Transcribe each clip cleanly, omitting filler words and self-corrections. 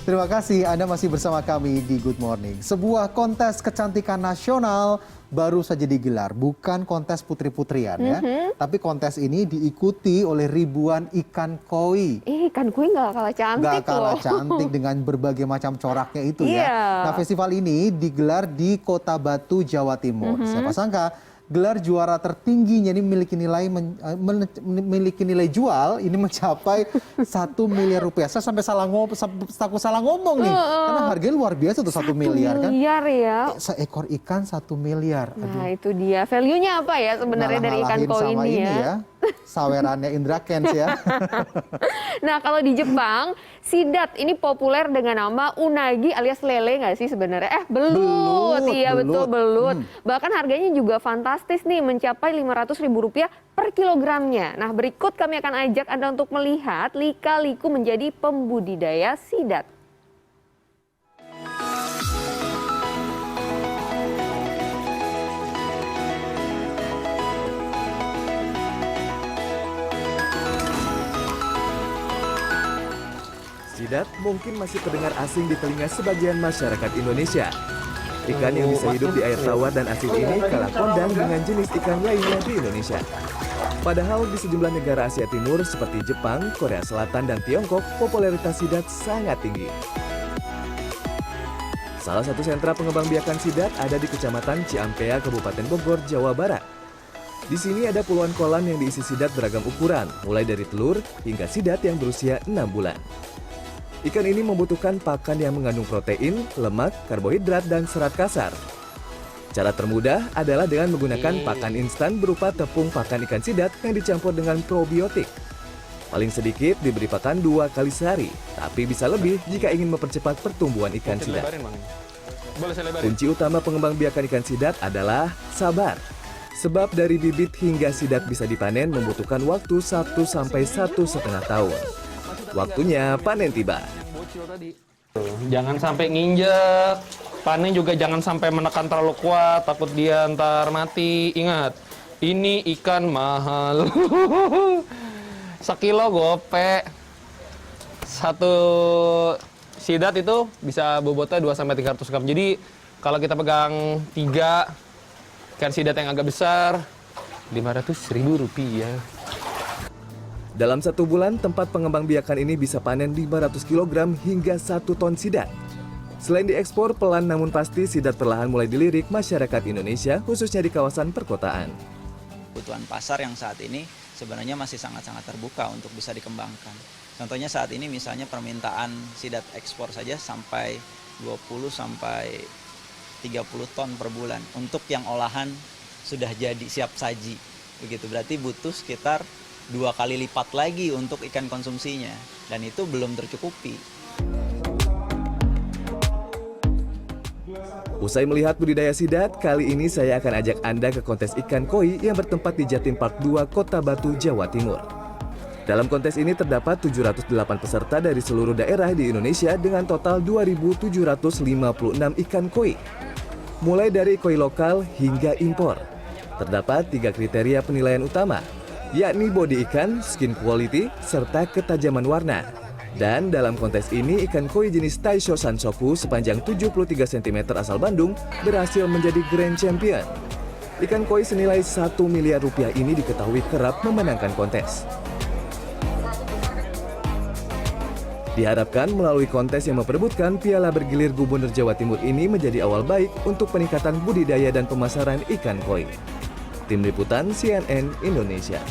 Terima kasih Anda masih bersama kami di Good Morning. Sebuah kontes kecantikan nasional baru saja digelar, bukan kontes putri-putrian ya. Tapi kontes ini diikuti oleh ribuan ikan koi. Ikan koi nggak kalah cantik Nggak kalah loh. cantik dengan berbagai macam coraknya itu ya. Iya. Nah, festival ini digelar di Kota Batu, Jawa Timur. Siapa sangka gelar juara tertingginya ini memiliki nilai jual ini mencapai 1 miliar rupiah. Saya sampai takut salah ngomong nih. Karena harganya luar biasa tuh 1 miliar kan. 1 miliar ya. Seekor ikan 1 miliar. Nah itu dia. Value-nya apa ya sebenarnya dari ikan koi sama ini ya? Sawerannya Indra Kents ya. Nah kalau di Jepang, sidat ini populer dengan nama unagi alias lele nggak sih sebenarnya? Belut. Iya betul belut. Bahkan harganya juga fantastis nih, mencapai Rp500.000 per kilogramnya. Nah berikut kami akan ajak Anda untuk melihat lika-liku menjadi pembudidaya sidat. Sidat mungkin masih terdengar asing di telinga sebagian masyarakat Indonesia. Ikan yang bisa hidup di air tawar dan asin ini kalah kondang dengan jenis ikan lainnya di Indonesia. Padahal di sejumlah negara Asia Timur seperti Jepang, Korea Selatan, dan Tiongkok, popularitas sidat sangat tinggi. Salah satu sentra pengembangbiakan sidat ada di Kecamatan Ciampea, Kabupaten Bogor, Jawa Barat. Di sini ada puluhan kolam yang diisi sidat beragam ukuran, mulai dari telur hingga sidat yang berusia 6 bulan. Ikan ini membutuhkan pakan yang mengandung protein, lemak, karbohidrat, dan serat kasar. Cara termudah adalah dengan menggunakan pakan instan berupa tepung pakan ikan sidat yang dicampur dengan probiotik. Paling sedikit diberi pakan 2 kali sehari, tapi bisa lebih jika ingin mempercepat pertumbuhan ikan sidat. Kunci utama pengembangbiakan ikan sidat adalah sabar. Sebab dari bibit hingga sidat bisa dipanen membutuhkan waktu 1 sampai 1,5 tahun. Waktunya panen tiba. Jangan sampai nginjek, panen juga jangan sampai menekan terlalu kuat, takut dia ntar mati. Ingat, ini ikan mahal. Sekilo gope. Satu sidat itu bisa bobotnya 2-300 gram. Jadi kalau kita pegang 3 ikan sidat yang agak besar, Rp500.000. Dalam 1 bulan, tempat pengembangbiakan ini bisa panen 500 kg hingga 1 ton sidat. Selain diekspor, pelan namun pasti sidat perlahan mulai dilirik masyarakat Indonesia, khususnya di kawasan perkotaan. Kebutuhan pasar yang saat ini sebenarnya masih sangat-sangat terbuka untuk bisa dikembangkan. Contohnya saat ini misalnya permintaan sidat ekspor saja sampai 20 sampai 30 ton per bulan. Untuk yang olahan sudah jadi siap saji. Begitu berarti butuh sekitar 2 kali lipat lagi untuk ikan konsumsinya, dan itu belum tercukupi. Usai melihat budidaya sidat, kali ini saya akan ajak Anda ke kontes ikan koi yang bertempat di Jatim Park 2, Kota Batu, Jawa Timur. Dalam kontes ini terdapat 708 peserta dari seluruh daerah di Indonesia dengan total 2.756 ikan koi. Mulai dari koi lokal hingga impor. Terdapat 3 kriteria penilaian utama, yakni bodi ikan, skin quality, serta ketajaman warna. Dan dalam kontes ini, ikan koi jenis Taisho Sansoku sepanjang 73 cm asal Bandung berhasil menjadi Grand Champion. Ikan koi senilai 1 miliar rupiah ini diketahui kerap memenangkan kontes. Diharapkan melalui kontes yang memperebutkan piala bergilir Gubernur Jawa Timur ini menjadi awal baik untuk peningkatan budidaya dan pemasaran ikan koi. Tim Liputan CNN Indonesia.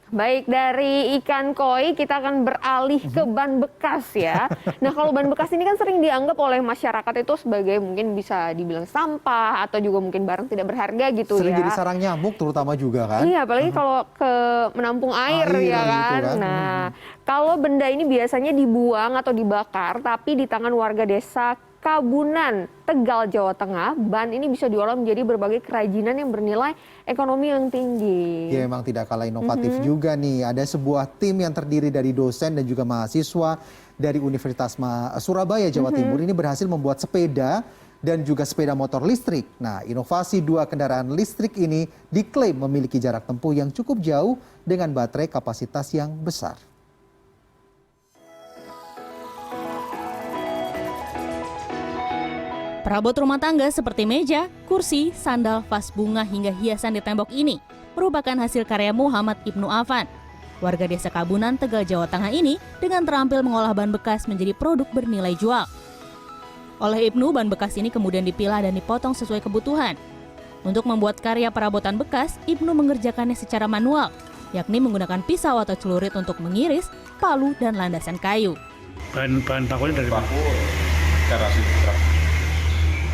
Baik, dari ikan koi kita akan beralih ke ban bekas ya. Nah kalau ban bekas ini kan sering dianggap oleh masyarakat itu sebagai mungkin bisa dibilang sampah atau juga mungkin barang tidak berharga gitu Sering ya. jadi sarang nyamuk terutama juga kan. Iya, apalagi kalau ke menampung air ya gitu kan. kan. Nah kalau benda ini biasanya dibuang atau dibakar, tapi di tangan warga desa Kabunan, Tegal, Jawa Tengah, ban ini bisa diolah menjadi berbagai kerajinan yang bernilai ekonomi yang tinggi. Ya memang tidak kalah inovatif juga nih. Ada sebuah tim yang terdiri dari dosen dan juga mahasiswa dari Universitas Surabaya, Jawa Timur ini berhasil membuat sepeda dan juga sepeda motor listrik. Nah, inovasi 2 kendaraan listrik ini diklaim memiliki jarak tempuh yang cukup jauh dengan baterai kapasitas yang besar. Perabot rumah tangga seperti meja, kursi, sandal, vas bunga hingga hiasan di tembok ini merupakan hasil karya Muhammad Ibnu Afan. Warga desa Kabunan, Tegal, Jawa Tengah ini dengan terampil mengolah bahan bekas menjadi produk bernilai jual. Oleh Ibnu, bahan bekas ini kemudian dipilah dan dipotong sesuai kebutuhan. Untuk membuat karya perabotan bekas, Ibnu mengerjakannya secara manual, yakni menggunakan pisau atau celurit untuk mengiris, palu, dan landasan kayu. Bahan bakunya dari Baku cara truk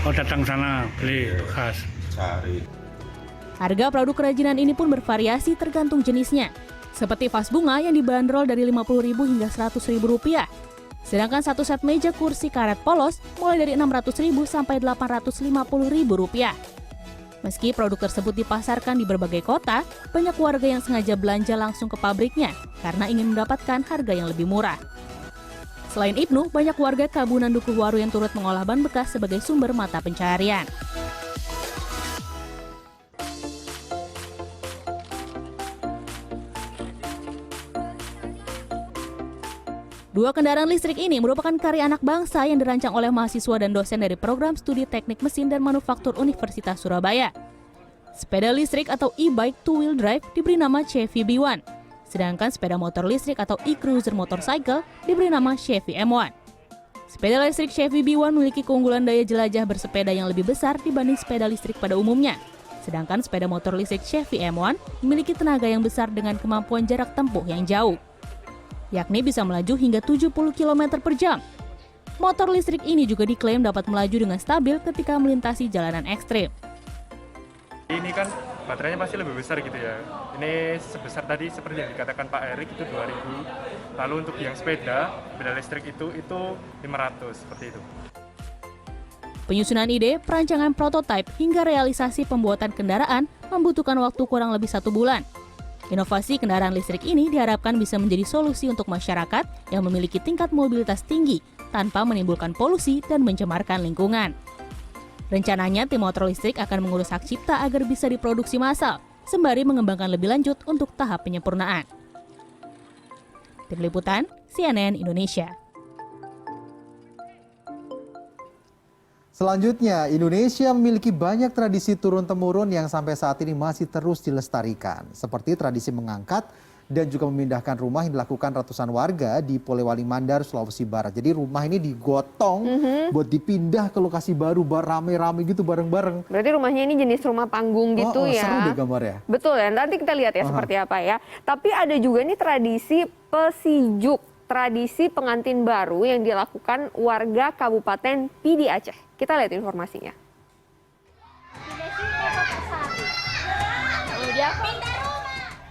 Oh, datang sana beli bekas. cari. Harga produk kerajinan ini pun bervariasi tergantung jenisnya. Seperti vas bunga yang dibanderol dari Rp50.000 hingga Rp100.000. Sedangkan satu set meja kursi karet polos mulai dari Rp600.000 sampai Rp850.000. Meski produk tersebut dipasarkan di berbagai kota, banyak warga yang sengaja belanja langsung ke pabriknya karena ingin mendapatkan harga yang lebih murah. Selain Ibnu, banyak warga Kabunan Dukuhwaru yang turut mengolah bahan bekas sebagai sumber mata pencaharian. Dua kendaraan listrik ini merupakan karya anak bangsa yang dirancang oleh mahasiswa dan dosen dari program studi teknik mesin dan manufaktur Universitas Surabaya. Sepeda listrik atau e-bike two-wheel drive diberi nama Chevy B1. Sedangkan sepeda motor listrik atau e-cruiser motorcycle diberi nama Chevy M1. Sepeda listrik Chevy B1 memiliki keunggulan daya jelajah bersepeda yang lebih besar dibanding sepeda listrik pada umumnya. Sedangkan sepeda motor listrik Chevy M1 memiliki tenaga yang besar dengan kemampuan jarak tempuh yang jauh, yakni bisa melaju hingga 70 km per jam. Motor listrik ini juga diklaim dapat melaju dengan stabil ketika melintasi jalanan ekstrim. Ini kan baterainya pasti lebih besar gitu ya. Ini sebesar tadi seperti yang dikatakan Pak Erik itu 2000. Lalu untuk yang sepeda listrik itu 500 seperti itu. Penyusunan ide, perancangan prototipe hingga realisasi pembuatan kendaraan membutuhkan waktu kurang lebih 1 bulan. Inovasi kendaraan listrik ini diharapkan bisa menjadi solusi untuk masyarakat yang memiliki tingkat mobilitas tinggi tanpa menimbulkan polusi dan mencemarkan lingkungan. Rencananya, tim motor listrik akan mengurus hak cipta agar bisa diproduksi massal, sembari mengembangkan lebih lanjut untuk tahap penyempurnaan. Tim Liputan, CNN Indonesia. Selanjutnya, Indonesia memiliki banyak tradisi turun-temurun yang sampai saat ini masih terus dilestarikan. Seperti tradisi mengangkat dan juga memindahkan rumah yang dilakukan ratusan warga di Polewali Mandar, Sulawesi Barat. Jadi rumah ini digotong buat dipindah ke lokasi baru, rame-rame gitu bareng-bareng. Berarti rumahnya ini jenis rumah panggung gitu ya. Seru deh gambarnya. Betul ya, nanti kita lihat ya seperti apa ya. Tapi ada juga nih tradisi pesijuk, tradisi pengantin baru yang dilakukan warga Kabupaten Pidi Aceh. Kita lihat informasinya.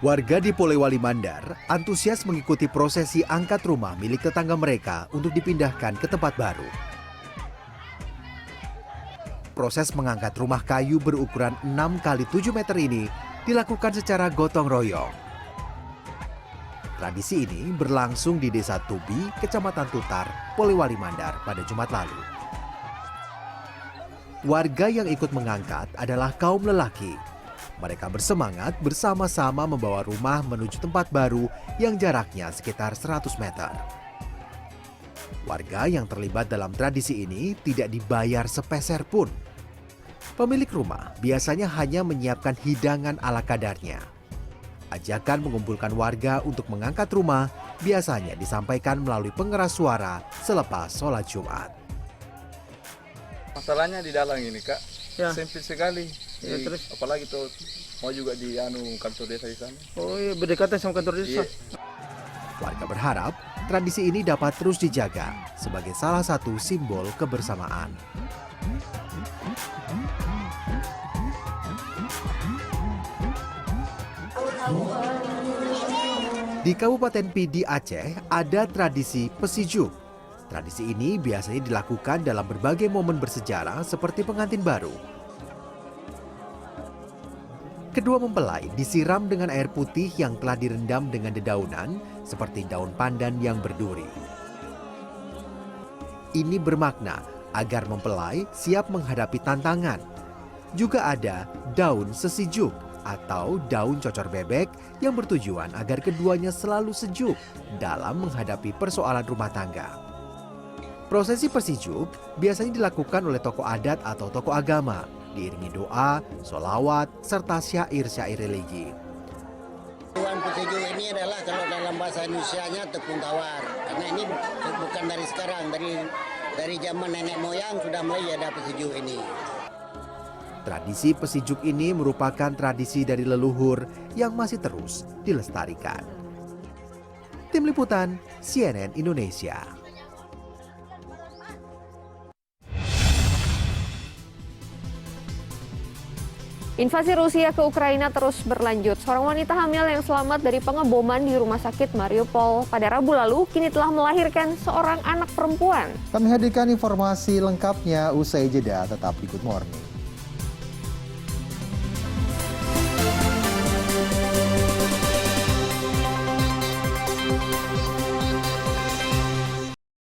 Warga di Polewali Mandar antusias mengikuti prosesi angkat rumah milik tetangga mereka untuk dipindahkan ke tempat baru. Proses mengangkat rumah kayu berukuran 6 x 7 meter ini dilakukan secara gotong royong. Tradisi ini berlangsung di Desa Tubi, Kecamatan Tutar, Polewali Mandar pada Jumat lalu. Warga yang ikut mengangkat adalah kaum lelaki. Mereka bersemangat bersama-sama membawa rumah menuju tempat baru yang jaraknya sekitar 100 meter. Warga yang terlibat dalam tradisi ini tidak dibayar sepeser pun. Pemilik rumah biasanya hanya menyiapkan hidangan ala kadarnya. Ajakan mengumpulkan warga untuk mengangkat rumah biasanya disampaikan melalui pengeras suara selepas sholat Jumat. Masalahnya di dalam ini Kak, sempit sekali. Ya, terus apalagi tuh mau juga di kantor desa di sana. Oh iya, berdekatan sama kantor desa. Warga berharap tradisi ini dapat terus dijaga sebagai salah satu simbol kebersamaan. Di Kabupaten Pidi Aceh ada tradisi pesijuk. Tradisi ini biasanya dilakukan dalam berbagai momen bersejarah seperti pengantin baru. Kedua mempelai disiram dengan air putih yang telah direndam dengan dedaunan seperti daun pandan yang berduri. Ini bermakna agar mempelai siap menghadapi tantangan. Juga ada daun sesijuk atau daun cocor bebek yang bertujuan agar keduanya selalu sejuk dalam menghadapi persoalan rumah tangga. Prosesi Persijuk biasanya dilakukan oleh tokoh adat atau tokoh agama, diiringi doa, sholawat, serta syair-syair religi. Tuan Persijuk ini adalah kalau dalam bahasa Indonesianya tepung tawar. Karena ini bukan dari sekarang, dari zaman nenek moyang sudah mulai ada Persijuk ini. Tradisi Persijuk ini merupakan tradisi dari leluhur yang masih terus dilestarikan. Tim Liputan CNN Indonesia. Invasi Rusia ke Ukraina terus berlanjut. Seorang wanita hamil yang selamat dari pengeboman di rumah sakit Mariupol pada Rabu lalu kini telah melahirkan seorang anak perempuan. Kami hadirkan informasi lengkapnya usai jeda, tetap di Good Morning.